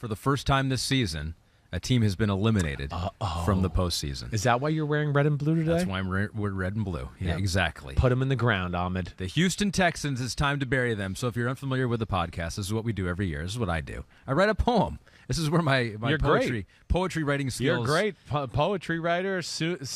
for the first time this season, a team has been eliminated from the postseason. Is that why you're wearing red and blue today? That's why we're red and blue. Yeah, exactly. Put them in the ground, Ahmed. The Houston Texans, it's time to bury them. So if you're unfamiliar with the podcast, this is what we do every year. This is what I do. I write a poem. This is where my poetry writing skills. You're great. Poetry writer,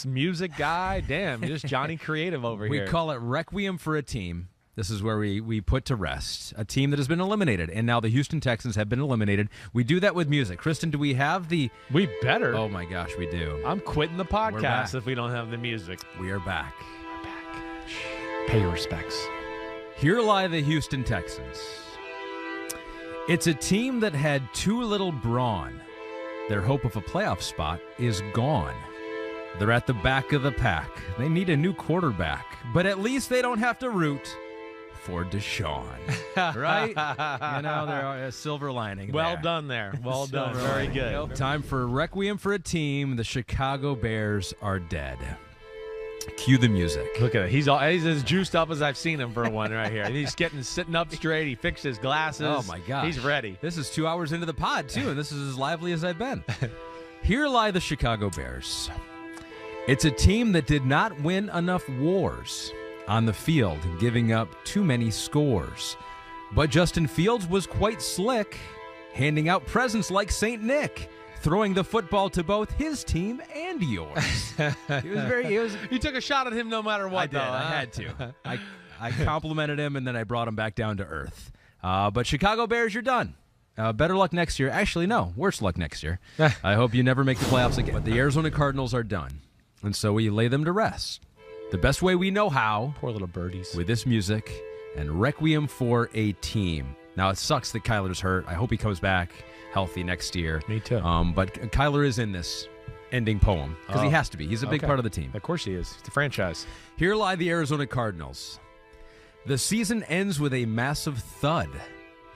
music guy. Damn, you're just Johnny Creative over here. We call it Requiem for a team. This is where we put to rest a team that has been eliminated. And now the Houston Texans have been eliminated. We do that with music. Kristen, do we have the... We better. Oh, my gosh, we do. I'm quitting the podcast if we don't have the music. We are back. We're back. Shh. Pay your respects. Here lie the Houston Texans. It's a team that had too little brawn. Their hope of a playoff spot is gone. They're at the back of the pack. They need a new quarterback. But at least they don't have to root for Deshaun, right? There are a silver lining. Well done there. Well done. Very good. Time for Requiem for a team. The Chicago Bears are dead. Cue the music. Look at it. He's as juiced up as I've seen him for one right here. He's sitting up straight. He fixed his glasses. Oh, my gosh. He's ready. This is 2 hours into the pod, too, and this is as lively as I've been. Here lie the Chicago Bears. It's a team that did not win enough wars on the field, giving up too many scores. But Justin Fields was quite slick, handing out presents like St. Nick, throwing the football to both his team and yours. You took a shot at him no matter what, I did. I had to. I complimented him, and then I brought him back down to earth. But Chicago Bears, you're done. Better luck next year. Actually, no, worse luck next year. I hope you never make the playoffs again. But the Arizona Cardinals are done, and so we lay them to rest. The best way we know how. Poor little birdies. With this music and Requiem for a team. Now, it sucks that Kyler's hurt. I hope he comes back healthy next year. Me too. But Kyler is in this ending poem because he has to be. He's a big part of the team. Of course he is. It's a franchise. Here lie the Arizona Cardinals. The season ends with a massive thud.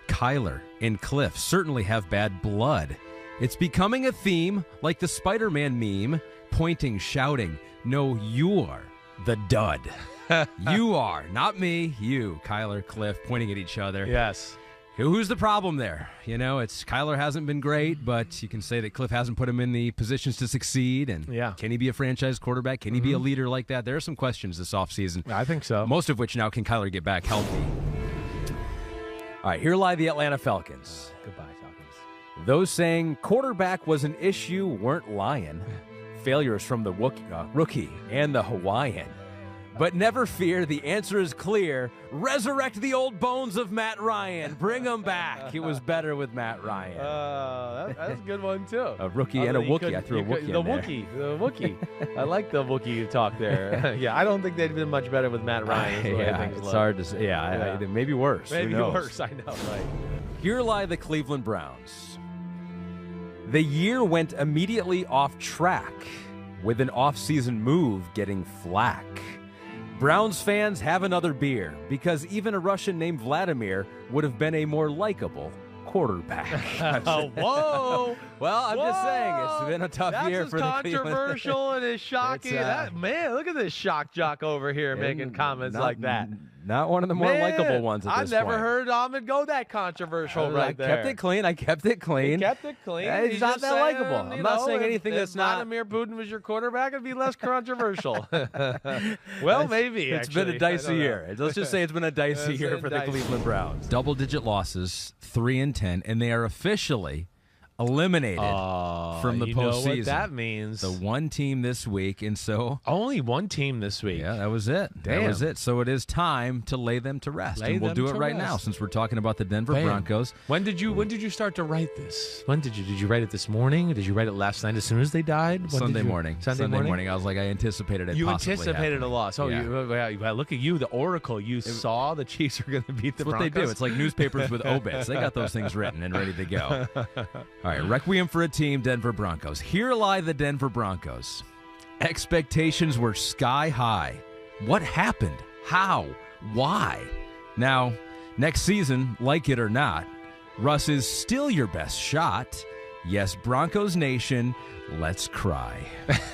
Kyler and Cliff certainly have bad blood. It's becoming a theme like the Spider-Man meme, pointing, shouting, "No, you are the dud." You are, not me, you, Kyler, Cliff, pointing at each other. Yes. Who's the problem there? It's Kyler hasn't been great, but you can say that Cliff hasn't put him in the positions to succeed. And can he be a franchise quarterback? Can he be a leader like that? There are some questions this offseason. I think so. Most of which now, can Kyler get back healthy? All right, here lie the Atlanta Falcons. Goodbye, Falcons. Those saying quarterback was an issue weren't lying. Failures from the rookie and the Hawaiian. But never fear, the answer is clear. Resurrect the old bones of Matt Ryan. Bring him back. It was better with Matt Ryan. That's a good one, too. A rookie and a Wookiee. I threw a Wookiee in there. The Wookiee. I like the Wookiee talk there. I don't think they'd been much better with Matt Ryan. It's hard to say. Maybe worse. Maybe worse, I know, right? Here lie the Cleveland Browns. The year went immediately off track, with an off-season move getting flack. Browns fans, have another beer, because even a Russian named Vladimir would have been a more likable quarterback. Whoa! Well, I'm just saying, it's been a tough year for the Cleveland. That's controversial and is shocking. Man, look at this shock jock over here making comments like that. Not one of the more likable ones at this point. I've never heard Ahmed go that controversial right there. I kept it clean. He kept it clean. He's not that likable. I'm not saying anything that's not. If Vladimir Putin was your quarterback, it'd be less controversial. Well, maybe. It's been a dicey year. Let's just say it's been a dicey year for the Cleveland Browns. Double-digit losses, 3-10, and they are officially eliminated from the postseason. You know what that means. The one team this week, and so... Only one team this week. Yeah, that was it. Damn. That was it. So it is time to lay them to rest. And we'll do it right now, since we're talking about the Denver Broncos. When did you start to write this? Did you write it this morning? Did you write it last night as soon as they died? Sunday morning. Sunday morning. I was like, I anticipated it. You anticipated a loss. Oh, yeah. Look at you, the Oracle. You saw the Chiefs are going to beat the Broncos. That's what they do. It's like newspapers with obits. They got those things written and ready to go. All right, Requiem for a team, Denver Broncos. Here lie the Denver Broncos. Expectations were sky high. What happened? How? Why? Now, next season, like it or not, Russ is still your best shot. Yes, Broncos Nation, let's cry.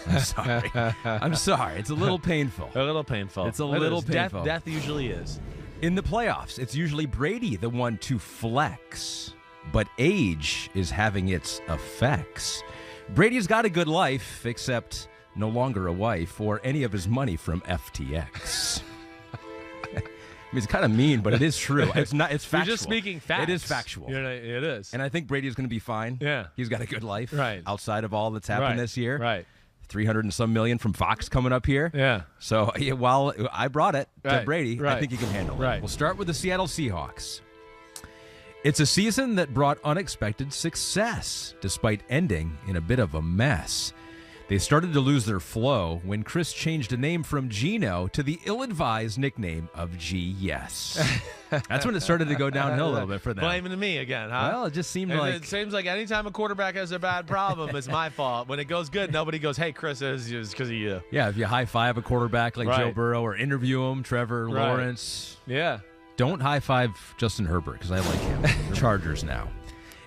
I'm sorry. I'm sorry. It's a little painful. A little painful. It's a little painful. Death usually is. In the playoffs, it's usually Brady, the one to flex. but age is having its effects. Brady's got a good life, except no longer a wife or any of his money from FTX. I mean, it's kind of mean, but it is true. It's not. It's factual. You're just speaking facts. It is factual. It is. And I think Brady's going to be fine. Yeah. He's got a good life. Right. Outside of all that's happened this year. Right. 300 and some million from Fox coming up here. Yeah. So while I brought it to Brady, I think he can handle it. Right. We'll start with the Seattle Seahawks. It's a season that brought unexpected success, despite ending in a bit of a mess. They started to lose their flow when Chris changed a name from Gino to the ill-advised nickname of G-Yes. That's when it started to go downhill a little bit for them. Blaming me again, huh? Well, it just seemed and like... It seems like anytime a quarterback has a bad problem, it's my fault. When it goes good, nobody goes, hey, Chris, it's because of you. Yeah, if you high-five a quarterback like Joe Burrow or interview him, Trevor Lawrence... Yeah. Don't high-five Justin Herbert, because I like him. Chargers now.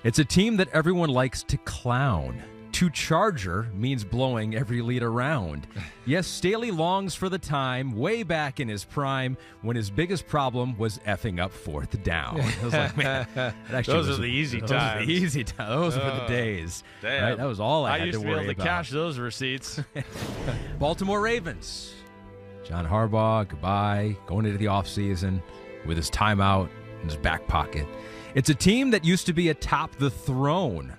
It's a team that everyone likes to clown. To charger means blowing every lead around. Yes, Staley longs for the time way back in his prime when his biggest problem was effing up fourth down. I was like, man, those are the easy times. Those were the days. Damn. Right? That was all I had to worry used to be able to about. cash those receipts. Baltimore Ravens. John Harbaugh, goodbye, going into the offseason with his timeout in his back pocket. It's a team that used to be atop the throne.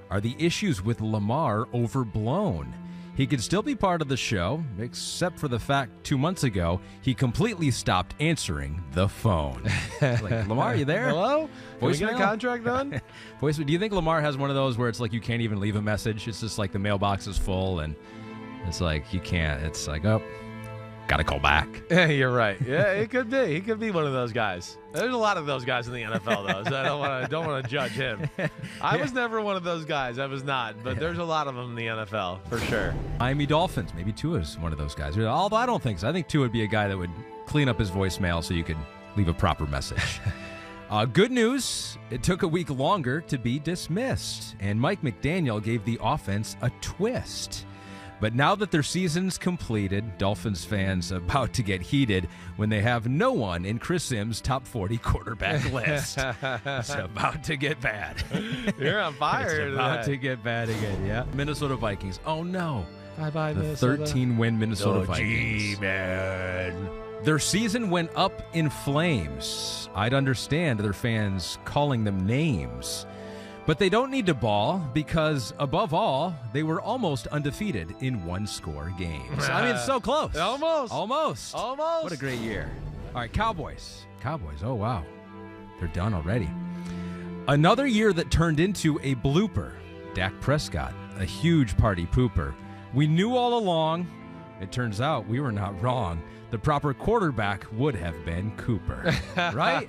Are the issues with Lamar overblown? He could still be part of the show, except for the fact 2 months ago, he completely stopped answering the phone. Like, Lamar, are you there? Hello? Can we get a contract done? Voicemail. Do you think Lamar has one of those where it's like you can't even leave a message? It's just like the mailbox is full, and it's like you can't. It's like, oh, got to call back. Yeah, you're right. Yeah, it could be. He could be one of those guys. There's a lot of those guys in the NFL, though, so I don't want to judge him. I was never one of those guys. I was not, but there's a lot of them in the NFL, for sure. Miami Dolphins. Maybe Tua is one of those guys. Although I don't think so. I think Tua would be a guy that would clean up his voicemail so you could leave a proper message. Good news, it took a week longer to be dismissed, and Mike McDaniel gave the offense a twist. But now that their season's completed, Dolphins fans about to get heated when they have no one in Chris Simms' top 40 quarterback list. It's about to get bad. You're on fire. It's about to get bad again, yeah. Minnesota Vikings. Oh, no. Bye-bye, the Minnesota. 13-win Minnesota Vikings. G-Man. Their season went up in flames. I'd understand their fans calling them names. But they don't need to ball because, above all, they were almost undefeated in one-score games. I mean, it's so close. Almost. What a great year. All right, Cowboys. Oh, wow. They're done already. Another year that turned into a blooper. Dak Prescott, a huge party pooper. We knew all along. It turns out we were not wrong. The proper quarterback would have been Cooper. Right?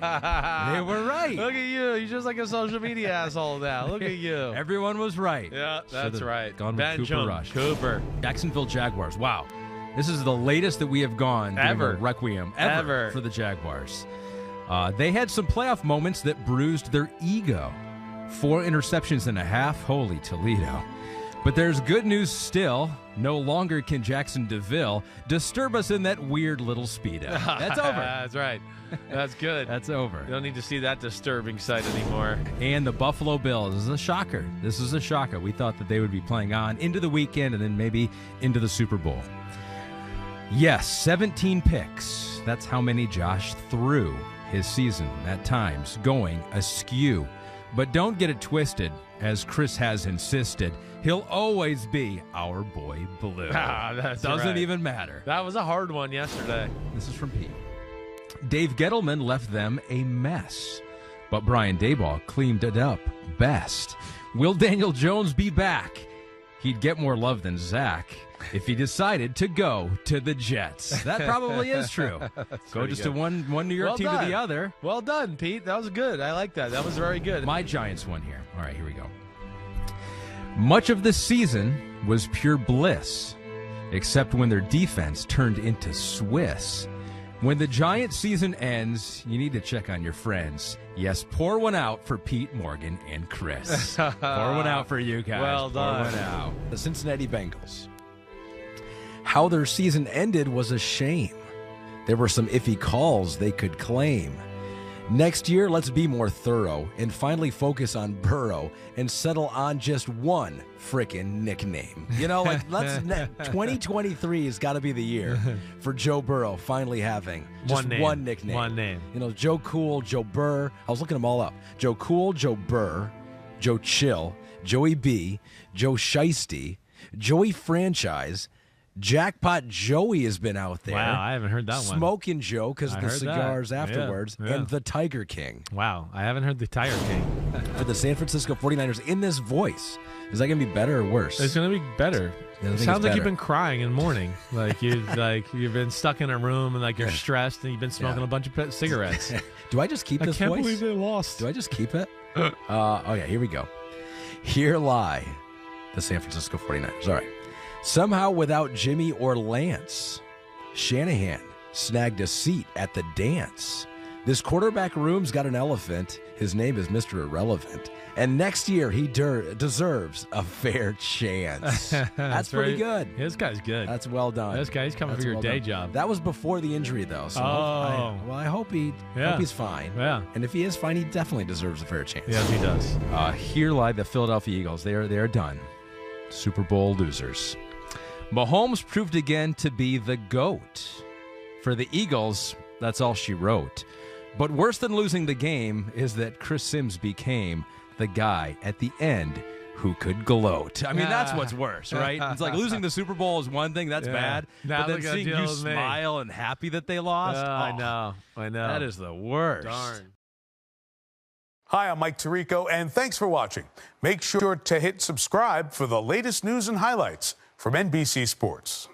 They were right. Look at you. You're just like a social media asshole now. Look at you. Everyone was right. Yeah, that's right. Gone with Cooper Rush. Cooper. Jacksonville Jaguars. Wow. This is the latest that we have gone ever. Requiem ever for the Jaguars. They had some playoff moments that bruised their ego. 4 interceptions and a half. Holy Toledo. But there's good news still. No longer can Jackson DeVille disturb us in that weird little Speedo. That's over. That's right. That's good. That's over. You don't need to see that disturbing sight anymore. And the Buffalo Bills. This is a shocker. We thought that they would be playing on into the weekend and then maybe into the Super Bowl. Yes, 17 picks. That's how many Josh threw his season at times, going askew. But don't get it twisted, as Chris has insisted. He'll always be our boy Blue. Doesn't even matter. That was a hard one yesterday. This is from Pete. Dave Gettleman left them a mess, but Brian Daboll cleaned it up best. Will Daniel Jones be back? He'd get more love than Zach if he decided to go to the Jets. That probably is true. Go just to one New York team to the other. Well done, Pete. That was good. I like that. That was very good. My Giants one here. All right, here we go. Much of this season was pure bliss, except when their defense turned into Swiss. When the Giant season ends, you need to check on your friends. Yes, pour one out for Pete, Morgan, and Chris. Pour one out for you guys. Well done. Pour one out. The Cincinnati Bengals. How their season ended was a shame. There were some iffy calls they could claim. Next year, let's be more thorough and finally focus on Burrow and settle on just one frickin' nickname. You know, like 2023 has got to be the year for Joe Burrow finally having just one nickname. One name. You know, Joe Cool, Joe Burr. I was looking them all up. Joe Cool, Joe Burr, Joe Chill, Joey B, Joe Shiesty, Joey Franchise. Jackpot Joey has been out there. Wow, I haven't heard that one. Smoking Joe because of the cigars afterwards. Yeah. And the Tiger King. Wow, I haven't heard the Tiger King. For the San Francisco 49ers in this voice. Is that going to be better or worse? It's going to be better. It sounds like you've been crying in mourning. Like you've been stuck in a room and like you're stressed and you've been smoking a bunch of cigarettes. Do I just keep this voice? I can't believe they lost. Do I just keep it? Okay, here we go. Here lie the San Francisco 49ers. All right. Somehow without Jimmy or Lance, Shanahan snagged a seat at the dance. This quarterback room's got an elephant. His name is Mr. Irrelevant. And next year, he deserves a fair chance. That's pretty good. This guy's good. That's well done. This guy, he's coming for your day job. That was before the injury, though. So I hope he's fine. Yeah. And if he is fine, he definitely deserves a fair chance. Yes, he does. Here lie the Philadelphia Eagles. They are done. Super Bowl losers. Mahomes proved again to be the GOAT. For the Eagles, that's all she wrote. But worse than losing the game is that Chris Simms became the guy at the end who could gloat. I mean, that's what's worse, right? It's like losing the Super Bowl is one thing, that's bad. Now but then seeing you smile and happy that they lost, I know. That is the worst. Darn. Hi, I'm Mike Tirico, and thanks for watching. Make sure to hit subscribe for the latest news and highlights from NBC Sports.